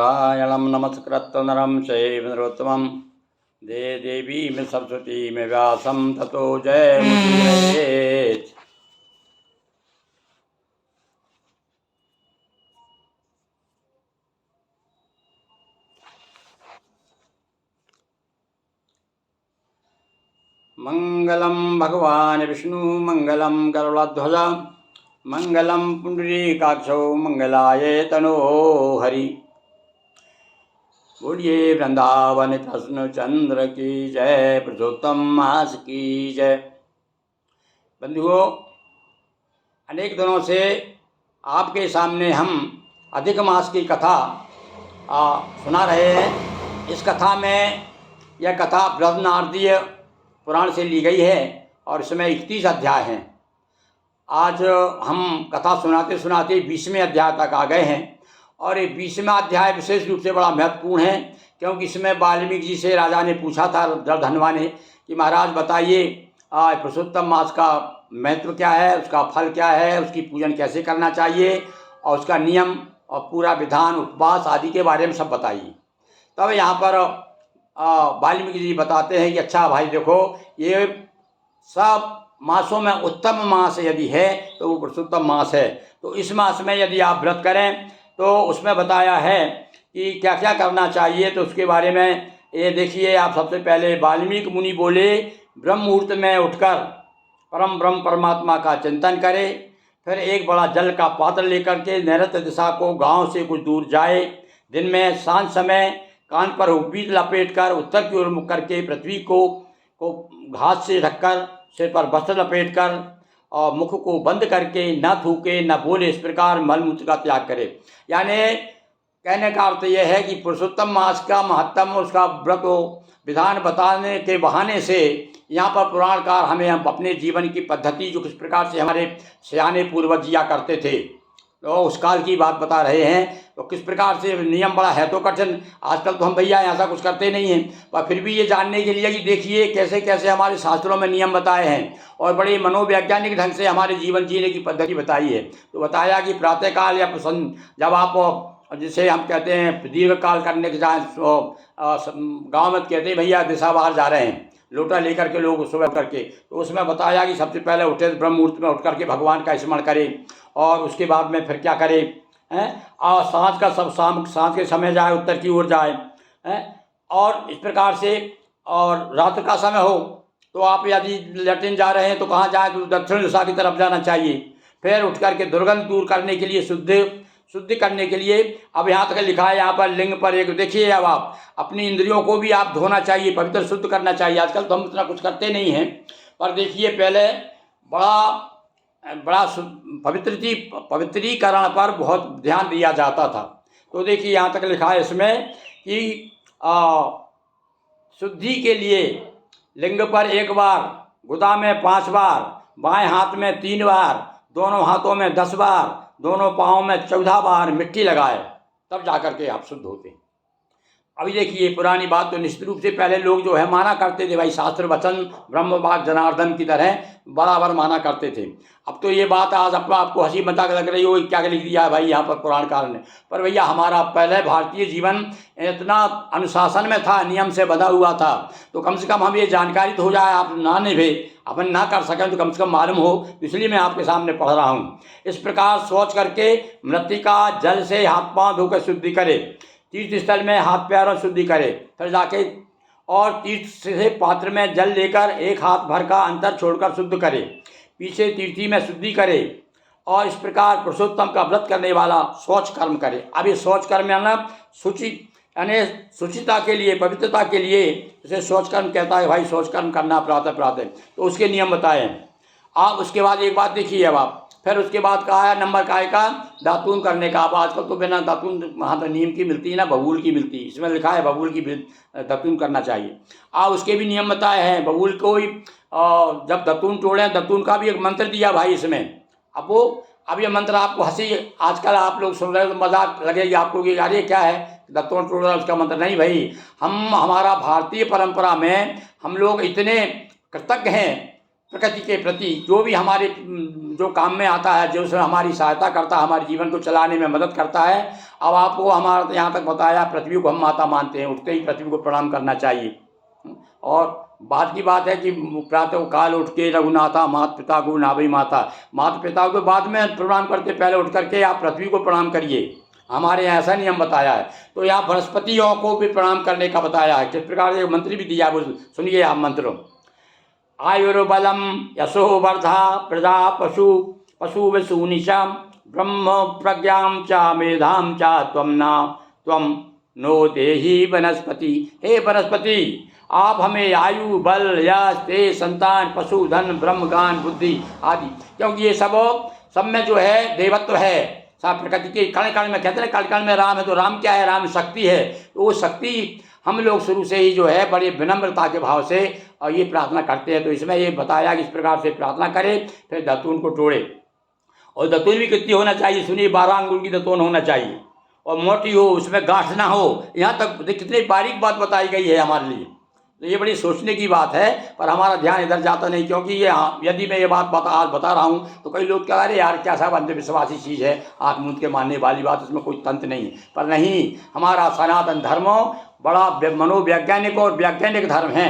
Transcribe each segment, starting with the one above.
नारायणं नमस्कृत्य नरं चैव नरोत्तमं देवीं सरस्वतीं व्यासं ततो जयमुदीरयेत्। मंगलम भगवान विष्णु मंगलम गरुड़ध्वज मंगलम पुंडरीकाक्षो मंगलाय तनो हरि। बोलिए वृंदावन कृष्ण चंद्र की जय, पुरुषोत्तम मास की जय। बंधुओं, अनेक दिनों से आपके सामने हम अधिक मास की कथा सुना रहे हैं। इस कथा में यह कथा बृहदनारदीय पुराण से ली गई है और इसमें 31 अध्याय हैं। आज हम कथा सुनाते सुनाते 20वें अध्याय तक आ गए हैं और ये 20वां अध्याय विशेष रूप से बड़ा महत्वपूर्ण है, क्योंकि इसमें वाल्मीकि जी से राजा ने पूछा था, जलधनवा ने, कि महाराज बताइए पुरुषोत्तम मास का महत्व क्या है, उसका फल क्या है, उसकी पूजन कैसे करना चाहिए और उसका नियम और पूरा विधान, उपवास आदि के बारे में सब बताइए। तब यहाँ पर वाल्मीकि जी बताते हैं कि अच्छा भाई देखो, ये सब मासों में उत्तम मास यदि है तो वो पुरुषोत्तम मास है। तो इस मास में यदि आप व्रत करें तो उसमें बताया है कि क्या क्या करना चाहिए। तो उसके बारे में ये देखिए, आप सबसे पहले वाल्मीकि मुनि बोले, ब्रह्म मुहूर्त में उठकर परम ब्रह्म परमात्मा का चिंतन करे, फिर एक बड़ा जल का पात्र लेकर के नैऋत्य दिशा को गांव से कुछ दूर जाए। दिन में सांझ समय कान पर उपवीत लपेट कर उत्तर की ओर मुख करके पृथ्वी को घास से ढककर, सिर पर वस्त्र लपेट कर और मुख को बंद करके न थूके न बोले, इस प्रकार मलमूत्र का त्याग करे। यानी कहने का अर्थ यह है कि पुरुषोत्तम मास का महत्तम, उसका व्रत विधान बताने के बहाने से यहाँ पर पुराणकार हमें अपने जीवन की पद्धति, जो किस प्रकार से हमारे सयाने पूर्वज जिया करते थे, तो उस काल की बात बता रहे हैं। तो किस प्रकार से नियम बड़ा है तो कठिन, आजकल तो हम भैया ऐसा कुछ करते नहीं हैं, पर फिर भी ये जानने के लिए कि देखिए कैसे कैसे हमारे शास्त्रों में नियम बताए हैं और बड़े मनोवैज्ञानिक ढंग से हमारे जीवन जीने की पद्धति बताई है। तो बताया कि प्रातःकाल या जब आप, जिसे हम कहते हैं दीर्घ काल करने के जाए, गाँव में कहते हैं भैया दिशा बाहर जा रहे हैं, लोटा लेकर के लोग सुबह उठ करके, तो उसमें बताया कि सबसे पहले उठे ब्रह्म मुहूर्त में उठ करके भगवान का स्मरण करें और उसके बाद में फिर क्या करें हैं, और सांझ का सब सांझ के समय जाए, उत्तर की ओर जाए हैं, और इस प्रकार से। और रात का समय हो तो आप यदि लैट्रिन जा रहे हैं तो कहाँ जाए, तो दक्षिण दिशा की तरफ जाना चाहिए। फिर उठ करके दुर्गंध दूर करने के लिए, शुद्ध करने के लिए, अब यहाँ तक लिखा है यहाँ पर लिंग पर एक देखिए, अब आप अपनी इंद्रियों को भी आप धोना चाहिए, पवित्र शुद्ध करना चाहिए। आजकल तो हम इतना कुछ करते नहीं हैं, पर देखिए पहले बड़ा पवित्रीकरण पर बहुत ध्यान दिया जाता था। तो देखिए यहाँ तक लिखा है इसमें कि शुद्धि के लिए लिंग पर 1 बार, गुदा में 5 बार, बाएं हाथ में 3 बार, दोनों हाथों में 10 बार, दोनों पाँव में 14 बार मिट्टी लगाए, तब जाकर के आप शुद्ध होते हैं। अभी देखिए पुरानी बात तो निश्चित रूप से पहले लोग जो है माना करते थे, भाई शास्त्र वचन ब्रह्म बात जनार्दन की तरह बराबर माना करते थे। अब तो ये बात आज आपको हंसी मजाक लग रही हो, क्या लिख दिया है भाई यहाँ पर पुराणकार ने, पर भैया हमारा पहले भारतीय जीवन इतना अनुशासन में था, नियम से बंधा हुआ था, तो कम से कम हम ये जानकारी तो हो जाए, आप ना निभे, अपन ना कर सकें तो कम से कम मालूम हो, इसलिए मैं आपके सामने पढ़ रहा हूँ। इस प्रकार सोच करके मृत्तिका जल से हाथ पाँव धोकर शुद्धि करे, तीर्थ स्थल में हाथ पैरों शुद्धि करे, फिर जाके और तीर्थ से पात्र में जल लेकर 1 हाथ भर का अंतर छोड़कर शुद्ध करे, पीछे तीर्थी में शुद्धि करे, और इस प्रकार पुरुषोत्तम का व्रत करने वाला शौच कर्म करे। अब ये शौच कर्म यानी शुचि, यानी शुचिता के लिए, पवित्रता के लिए, जैसे शौच कर्म कहता है भाई, शौच कर्म करना प्रातः प्रातः, तो उसके नियम बताए हैं। आप उसके बाद एक बात देखिए, अब आप फिर उसके बाद कहा है नंबर काय का दातून करने का। अब आजकल तो बिना दातून वहाँ तो नीम की मिलती है ना, बबूल की मिलती है, इसमें लिखा है बबूल की दातून करना चाहिए। उसके भी नियम बताए हैं, बबूल को ही जब दातून तोड़ें, दातून का भी एक मंत्र दिया भाई इसमें। अब ये मंत्र आपको हंसी, आजकल आप लोग सुन रहे हो तो मजाक लगेगी आपको कि यार ये क्या है, दातून तोड़ रहा है उसका मंत्र। नहीं भाई, हमारा भारतीय परंपरा में हम लोग इतने कृतज्ञ हैं प्रकृति के प्रति जो भी हमारे जो काम में आता है, जो हमारी सहायता करता है, हमारे जीवन को चलाने में मदद करता है। अब आपको हमारा यहाँ तक बताया, पृथ्वी को हम माता मानते हैं, उठते ही पृथ्वी को प्रणाम करना चाहिए। और बात की बात है कि प्रातः काल उठ के रघुनाथा माता पिता को नाभि माता, माता पिता को बाद में प्रणाम करते, पहले उठ करके आप पृथ्वी को प्रणाम करिए। हमारे यहाँ ऐसा नियम बताया है। तो यहाँ वनस्पतियों को भी प्रणाम करने का बताया है। किस प्रकार एक मंत्र भी दिया, वो सुनिए आप मंत्र। आयुर्बलम यशो वर्धा प्रजा पशु पशु विशुनिशा ब्रह्म प्रज्ञां च मेधां च त्वं नो देहि वनस्पति। हे वनस्पति, आप हमें आयु, बल, यश, तेज, संतान, पशु, धन, ब्रह्म ज्ञान, बुद्धि आदि, क्योंकि ये सब में जो है देवत्व है। सब प्रकृति के कण कण में, कहते हैं कण कण में राम है। तो राम क्या है? राम शक्ति है। तो वो शक्ति हम लोग शुरू से ही जो है बड़े विनम्रता के भाव से और ये प्रार्थना करते हैं। तो इसमें ये बताया कि इस प्रकार से प्रार्थना करें, फिर दतून को तोड़े। और दतून भी कितनी होना चाहिए? सुनिए, 12 अंगुल की दतून होना चाहिए और मोटी हो, उसमें गांठ ना हो। यहाँ तक कितनी बारीक बात बताई गई है हमारे लिए। तो ये बड़ी सोचने की बात है, पर हमारा ध्यान इधर जाता नहीं। क्योंकि ये यदि मैं ये बात आज बता रहा हूँ तो कई लोग कह रहे यार क्या सब अंधविश्वासी चीज़ है, आँख मूंद के मानने वाली बात, इसमें कोई तंत्र नहीं है। पर नहीं, हमारा सनातन धर्म बड़ा मनोवैज्ञानिक और वैज्ञानिक धर्म है।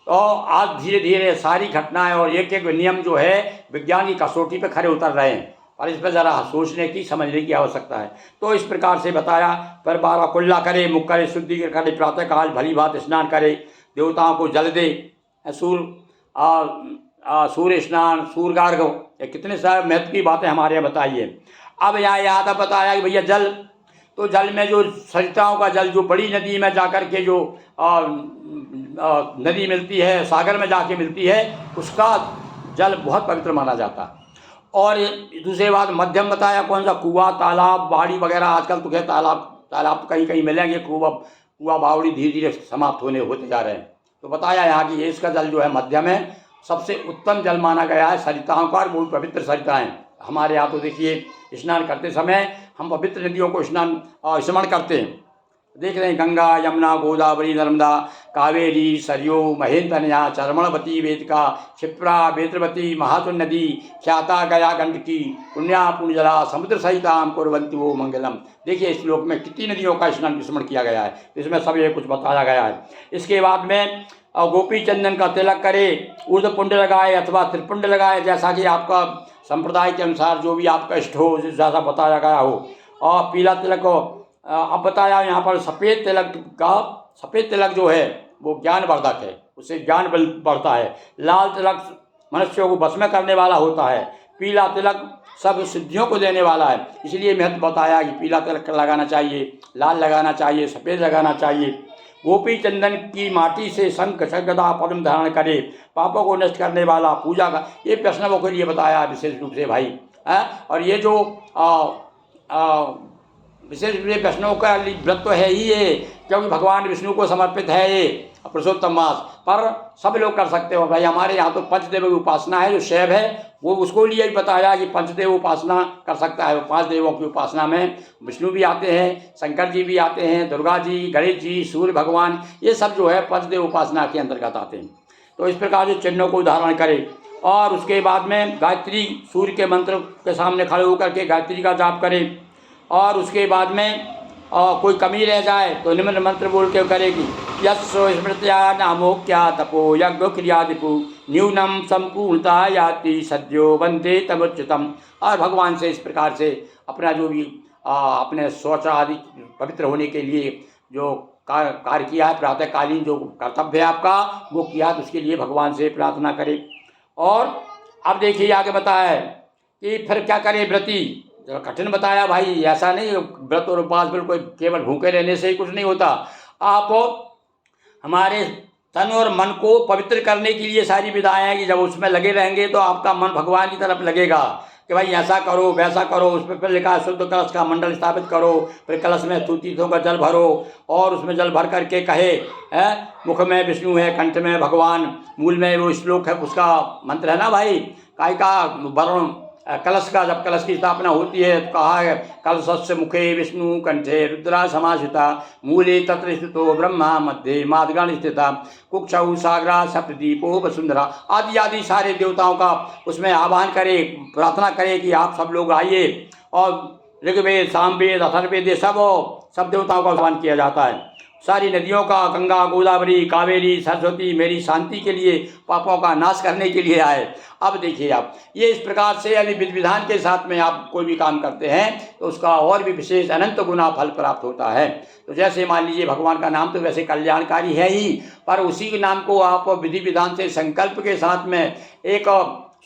तो आज धीरे धीरे सारी घटनाएं और एक एक नियम जो है विज्ञान की कसौटी पर खड़े उतर रहे हैं, और इस पर ज़रा सोचने की, समझने की आवश्यकता है। तो इस प्रकार से बताया, पर 12 कुल्ला करे, मुख करे, शुद्धि करे, प्रातः काल भली भांति स्नान करे, देवताओं को जल दे, सूर्य स्नान, सूर्यार्घ, ये कितने सारे महत्व की बातें हमारे यहाँ बताई है। अब यहाँ याद बताया कि भैया जल, तो जल में जो सरिताओं का जल, जो बड़ी नदी में जाकर के जो नदी मिलती है, सागर में जाके मिलती है, उसका जल बहुत पवित्र माना जाता है। और दूसरी बात मध्यम बताया, कौन सा? कुआं, तालाब, बाड़ी वगैरह। आजकल तो क्या तालाब कहीं कहीं मिलेंगे, कुआं बावड़ी धीरे धीरे समाप्त होते जा रहे हैं। तो बताया यहाँ कि इसका जल जो है मध्यम है, सबसे उत्तम जल माना गया है सरिताओं का, बहुत पवित्र सरिताएं। हमारे यहाँ तो देखिए स्नान करते समय हम पवित्र नदियों को स्मरण करते हैं। देख रहे हैं, गंगा, यमुना, गोदावरी, नर्मदा, कावेरी, सरयू, महेंद्रया, चरमणवती, वेदिका, क्षिप्रा, वेत्रवती, महातुन नदी, ख्याता, गया, गंडकी, पुण्या पुण्यजला, समुद्र सहिताम कुर्वन्ति वो मंगलम। देखिए इस श्लोक में कितनी नदियों का स्मरण किया गया है, इसमें सब ये कुछ बताया गया है। इसके बाद में गोपी चंदन का तिलक करे, ऊर्ध्वपुंड लगाए अथवा त्रिपुंड लगाए, जैसा कि आपका संप्रदाय के अनुसार जो भी आपका इष्ट हो, जैसा बताया गया हो। और पीला तिलक अब बताया यहाँ पर सफ़ेद तिलक जो है वो ज्ञानवर्धक है, उससे ज्ञान बल बढ़ता है। लाल तिलक मनुष्यों को बस में करने वाला होता है। पीला तिलक सब सिद्धियों को देने वाला है, इसलिए महत्व बताया कि पीला तिलक लगाना चाहिए, लाल लगाना चाहिए, सफ़ेद लगाना चाहिए। गोपी चंदन की माटी से शंख गदा पद्म धारण करे, पापों को नष्ट करने वाला पूजा का, ये वैष्णवों के लिए बताया विशेष रूप से भाई है। और ये जो विशेष रूप से वैष्णव का व्रत तो है ही ये, क्योंकि भगवान विष्णु को समर्पित है ये पुरुषोत्तम मास, पर सब लोग कर सकते हो भाई। हमारे यहाँ तो पंचदेव की उपासना है, जो शैव है वो उसको लिए भी बताया कि पंचदेव उपासना कर सकता है। 5 देवों की उपासना में विष्णु भी आते हैं, शंकर जी भी आते हैं, दुर्गा जी, गणेश जी, सूर्य भगवान, ये सब जो है पंचदेव उपासना के अंतर्गत आते हैं। तो इस प्रकार से चिन्हों को धारण करे। और उसके बाद में गायत्री, सूर्य के मंत्र के सामने खड़े होकर के गायत्री का जाप करें। और उसके बाद में कोई कमी रह जाए तो निम्न मंत्र बोल के करेगी, यस्सो स्मृत्या नामोक्या तपो यज्ञ क्रियादिपु न्यूनम संपूर्णता याति सद्यो वंदे तमुच्युतम। और भगवान से इस प्रकार से अपना जो भी अपने शौच आदि पवित्र होने के लिए जो कार्य किया है, प्रातःकालीन जो कर्तव्य है आपका वो किया, तो उसके लिए भगवान से प्रार्थना करें। और अब देखिए आगे बताया है कि फिर क्या करे व्रती। कठिन बताया भाई, ऐसा नहीं व्रत और उपवास बिल्कुल केवल भूखे रहने से ही कुछ नहीं होता। आप हमारे तन और मन को पवित्र करने के लिए सारी विधाएं हैं कि जब उसमें लगे रहेंगे तो आपका मन भगवान की तरफ लगेगा कि भाई ऐसा करो वैसा करो। उसमें फिर लिखा शुद्ध कलश का मंडल स्थापित करो, फिर कलश में स्तुतियों का जल भरो और उसमें जल भर करके कहे है, मुख में विष्णु है, कंठ में भगवान, मूल में वो श्लोक है, उसका मंत्र है ना भाई, काय का वरुण कलश का, जब कलश की स्थापना होती है तो कहा है कलशस्य मुखे विष्णु कंठे रुद्रा समाश्रिता मूले तत्र स्थितो ब्रह्मा मध्य मादगण स्थिता कुक्षौ सागरा सप्तदीपो वसुंधरा आदि आदि सारे देवताओं का उसमें आह्वान करे, प्रार्थना करे कि आप सब लोग आइए। और ऋग्वेद सामवेद अथर्ववेद ये सब देवताओं का आह्वान किया जाता है। सारी नदियों का, गंगा गोदावरी कावेरी सरस्वती मेरी शांति के लिए, पापों का नाश करने के लिए आए। अब देखिए आप, ये इस प्रकार से यदि विधि विधान के साथ में आप कोई भी काम करते हैं तो उसका और भी विशेष अनंत गुना फल प्राप्त होता है। तो जैसे मान लीजिए भगवान का नाम तो वैसे कल्याणकारी है ही, पर उसी के नाम को आप विधि विधान से संकल्प के साथ में एक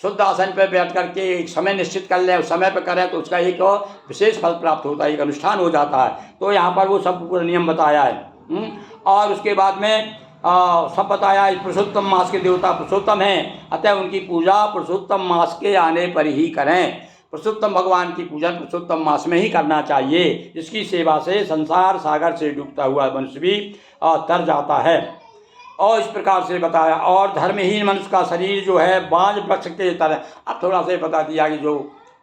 शुद्ध आसन पर बैठ करके एक समय निश्चित कर लें, उस समय पर करें तो उसका एक विशेष फल प्राप्त होता है, एक अनुष्ठान हो जाता है। तो यहाँ पर वो सब पूरा नियम बताया है। और उसके बाद में सब बताया, इस पुरुषोत्तम मास के देवता पुरुषोत्तम हैं, अतः उनकी पूजा पुरुषोत्तम मास के आने पर ही करें। पुरुषोत्तम भगवान की पूजन पुरुषोत्तम मास में ही करना चाहिए, जिसकी सेवा से संसार सागर से डूबता हुआ मनुष्य भी तर जाता है। और इस प्रकार से बताया। और धर्महीन मनुष्य का शरीर जो है बांझ वृक्ष के तरह। अब थोड़ा सा बता दिया कि जो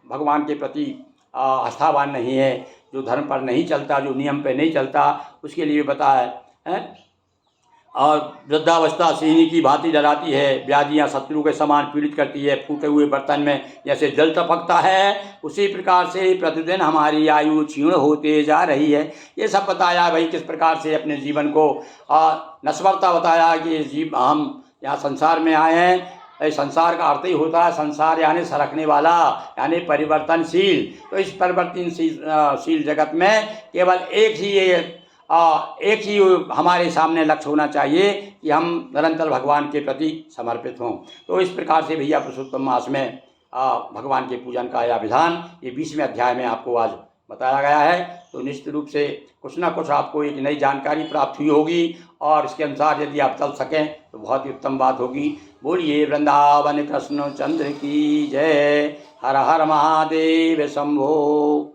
भगवान के प्रति आस्थावान नहीं है, जो धर्म पर नहीं चलता, जो नियम पे नहीं चलता, उसके लिए बताया है। और वृद्धावस्था सिंह की भांति डराती है, व्याधियाँ शत्रु के समान पीड़ित करती है, फूटे हुए बर्तन में जैसे जल टपकता है, उसी प्रकार से प्रतिदिन हमारी आयु क्षीण होते जा रही है। ये सब बताया भाई, किस प्रकार से अपने जीवन को नश्वरता बताया कि हम यहाँ संसार में आए हैं। संसार का अर्थ ही होता है संसार यानी सरकने वाला, यानी परिवर्तनशील। तो इस परिवर्तनशील जगत में केवल एक ही हमारे सामने लक्ष्य होना चाहिए कि हम निरंतर भगवान के प्रति समर्पित हों। तो इस प्रकार से भैया पुरुषोत्तम मास में भगवान के पूजन का यह विधान ये 20वें अध्याय में आपको आज बताया गया है। तो निश्चित रूप से कुछ ना कुछ आपको एक नई जानकारी प्राप्त हुई होगी, और इसके अनुसार यदि आप चल सकें तो बहुत ही उत्तम बात होगी। बोलिए वृंदावन कृष्ण चंद्र की जय। हर हर महादेव शंभो।